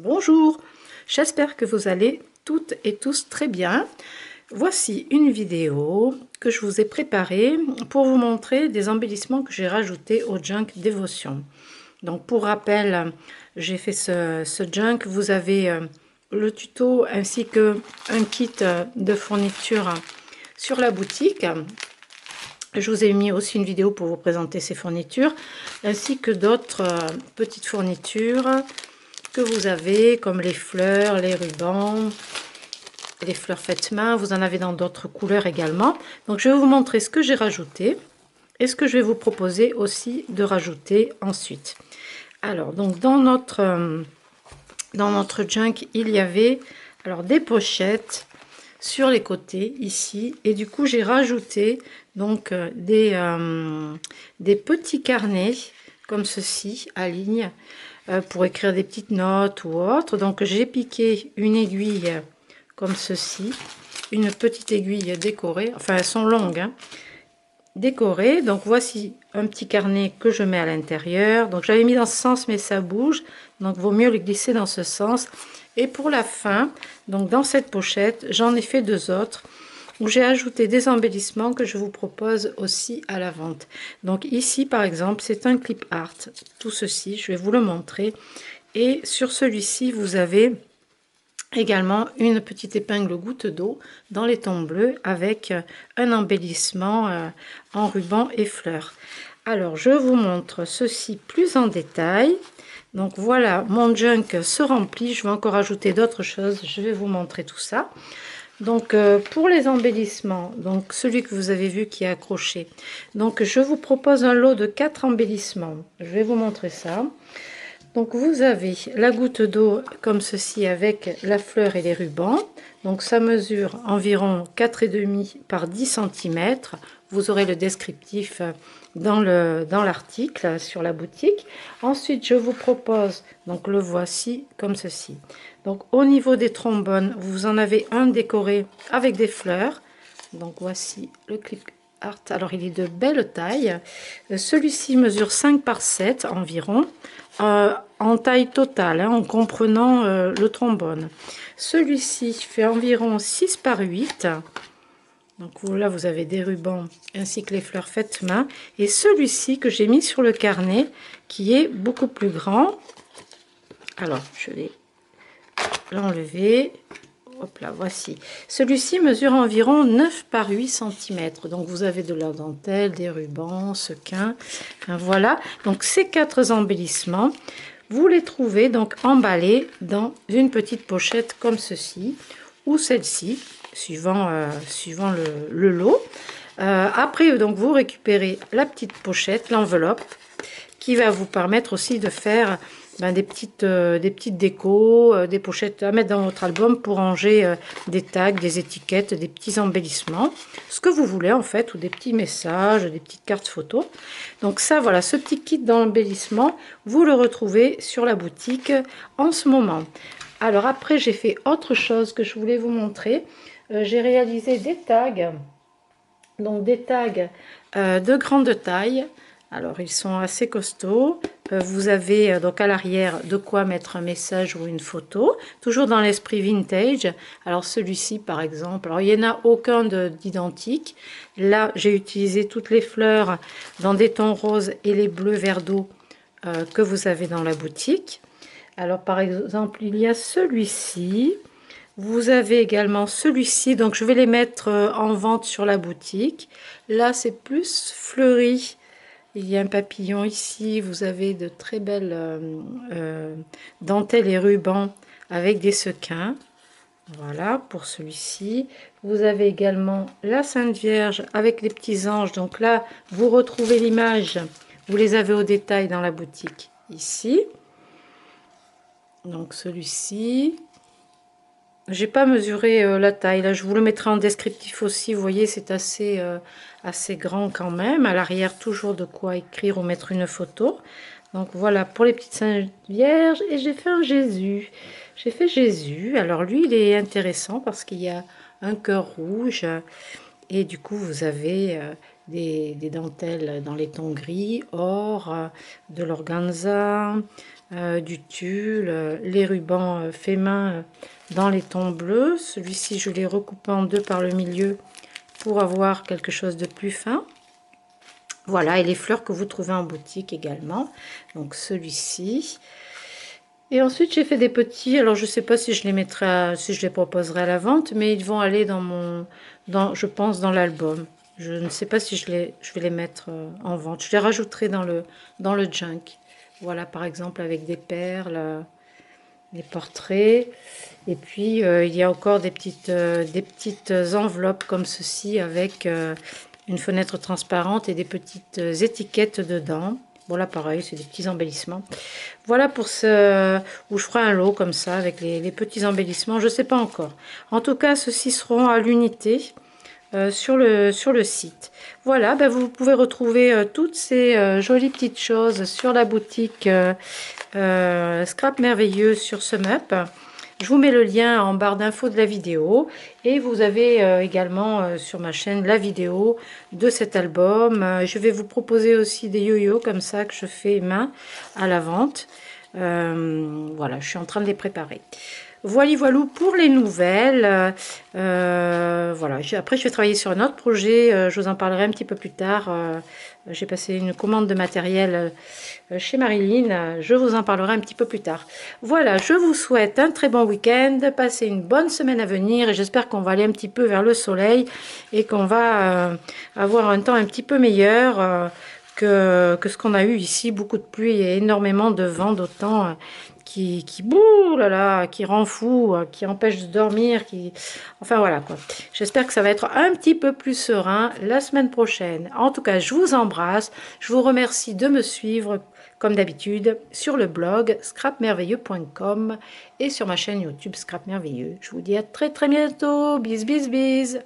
Bonjour, j'espère que vous allez toutes et tous très bien. Voici une vidéo que je vous ai préparée pour vous montrer des embellissements que j'ai rajoutés au Junk Dévotion. Donc pour rappel, j'ai fait ce Junk, vous avez le tuto ainsi que un kit de fourniture sur la boutique. Je vous ai mis aussi une vidéo pour vous présenter ces fournitures, ainsi que d'autres petites fournitures que vous avez, comme les fleurs, les rubans, les fleurs faites main. Vous en avez dans d'autres couleurs également. Donc je vais vous montrer ce que j'ai rajouté et ce que je vais vous proposer aussi de rajouter ensuite. Alors donc dans notre junk, il y avait alors des pochettes sur les côtés ici, et du coup j'ai rajouté donc des petits carnets comme ceci à ligne pour écrire des petites notes ou autre. Donc j'ai piqué une aiguille comme ceci, une petite aiguille décorée, enfin elles sont longues hein, décorées. Donc voici un petit carnet que je mets à l'intérieur. Donc j'avais mis dans ce sens mais ça bouge, donc vaut mieux le glisser dans ce sens. Et pour la fin, donc dans cette pochette, j'en ai fait deux autres où j'ai ajouté des embellissements que je vous propose aussi à la vente. Donc ici par exemple, c'est un clip art. Tout ceci, je vais vous le montrer. Et sur celui-ci, vous avez également une petite épingle goutte d'eau dans les tons bleus avec un embellissement en ruban et fleurs. Alors je vous montre ceci plus en détail. Donc voilà, mon junk se remplit. Je vais encore ajouter d'autres choses, je vais vous montrer tout ça. Donc pour les embellissements, donc celui que vous avez vu qui est accroché, donc je vous propose un lot de 4 embellissements. Je vais vous montrer ça. Donc vous avez la goutte d'eau comme ceci avec la fleur et les rubans. Donc ça mesure environ 4,5 par 10 cm. Vous aurez le descriptif dans l'article sur la boutique. Ensuite je vous propose, donc le voici comme ceci. Donc au niveau des trombones, vous en avez un décoré avec des fleurs. Donc voici le clip art. Alors il est de belle taille. Celui-ci mesure 5 par 7 environ. En taille totale, hein, en comprenant le trombone. Celui-ci fait environ 6 par 8. Donc là, vous avez des rubans ainsi que les fleurs faites main. Et celui-ci que j'ai mis sur le carnet, qui est beaucoup plus grand. Alors, je vais l'enlever. Hop là, voici. Celui-ci mesure environ 9 par 8 cm. Donc vous avez de la dentelle, des rubans, sequins. Enfin, voilà. Donc ces 4 embellissements, vous les trouvez donc emballés dans une petite pochette comme ceci ou celle-ci, suivant le lot. Après, donc vous récupérez la petite pochette, l'enveloppe, qui va vous permettre aussi de faire des petites décos, des pochettes à mettre dans votre album pour ranger des tags, des étiquettes, des petits embellissements, ce que vous voulez en fait, ou des petits messages, des petites cartes photos. Donc ça, voilà, ce petit kit d'embellissement, vous le retrouvez sur la boutique en ce moment. Alors après, j'ai fait autre chose que je voulais vous montrer. J'ai réalisé des tags, donc des tags de grande taille. Alors ils sont assez costauds. Vous avez donc à l'arrière de quoi mettre un message ou une photo, toujours dans l'esprit vintage. Alors celui-ci par exemple, alors il n'y en a aucun d'identique. Là j'ai utilisé toutes les fleurs dans des tons roses et les bleus vert d'eau que vous avez dans la boutique. Alors par exemple il y a celui-ci. Vous avez également celui-ci, donc je vais les mettre en vente sur la boutique. Là c'est plus fleuri. Il y a un papillon ici, vous avez de très belles dentelles et rubans avec des sequins. Voilà pour celui-ci. Vous avez également la Sainte Vierge avec les petits anges. Donc là, vous retrouvez l'image. Vous les avez au détail dans la boutique ici. Donc celui-ci. J'ai pas mesuré la taille. Là, je vous le mettrai en descriptif aussi. Vous voyez, c'est assez grand quand même. À l'arrière, toujours de quoi écrire ou mettre une photo. Donc voilà pour les petites Saintes Vierges. Et j'ai fait un Jésus. J'ai fait Jésus. Alors lui, il est intéressant parce qu'il y a un cœur rouge. Et du coup, vous avez des dentelles dans les tons gris, or, de l'organza, du tulle, les rubans faits main dans les tons bleus. Celui-ci, je l'ai recoupé en deux par le milieu pour avoir quelque chose de plus fin. Voilà, et les fleurs que vous trouvez en boutique également. Donc celui-ci. Et ensuite, j'ai fait des petits. Alors, je sais pas si je les mettrai, si je les proposerai à la vente, mais ils vont aller dans mon, je pense, dans l'album. Je ne sais pas si je vais les mettre en vente. Je les rajouterai dans le junk. Voilà, par exemple, avec des perles, des portraits. Et puis, il y a encore des petites enveloppes comme ceci avec une fenêtre transparente et des petites étiquettes dedans. Bon, là, pareil, c'est des petits embellissements. Voilà pour ce... où je ferai un lot comme ça avec les petits embellissements. Je ne sais pas encore. En tout cas, ceux-ci seront à l'unité sur le site. Voilà, ben, vous pouvez retrouver toutes ces jolies petites choses sur la boutique Scrap Merveilleux sur SumUp. Je vous mets le lien en barre d'infos de la vidéo et vous avez également sur ma chaîne la vidéo de cet album. Je vais vous proposer aussi des yo-yo comme ça que je fais main à la vente. Voilà, je suis en train de les préparer. Voilà, voilou pour les nouvelles. Voilà. Après, je vais travailler sur un autre projet. Je vous en parlerai un petit peu plus tard. J'ai passé une commande de matériel chez Marilyn. Je vous en parlerai un petit peu plus tard. Voilà, je vous souhaite un très bon week-end. Passez une bonne semaine à venir et j'espère qu'on va aller un petit peu vers le soleil et qu'on va avoir un temps un petit peu meilleur que ce qu'on a eu ici. Beaucoup de pluie et énormément de vent, d'autant qui bouh là là, qui rend fou, qui empêche de dormir, enfin voilà quoi. J'espère que ça va être un petit peu plus serein la semaine prochaine. En tout cas, je vous embrasse, je vous remercie de me suivre comme d'habitude sur le blog scrapmerveilleux.com et sur ma chaîne YouTube Scrap Merveilleux. Je vous dis à très bientôt, bis bis bis.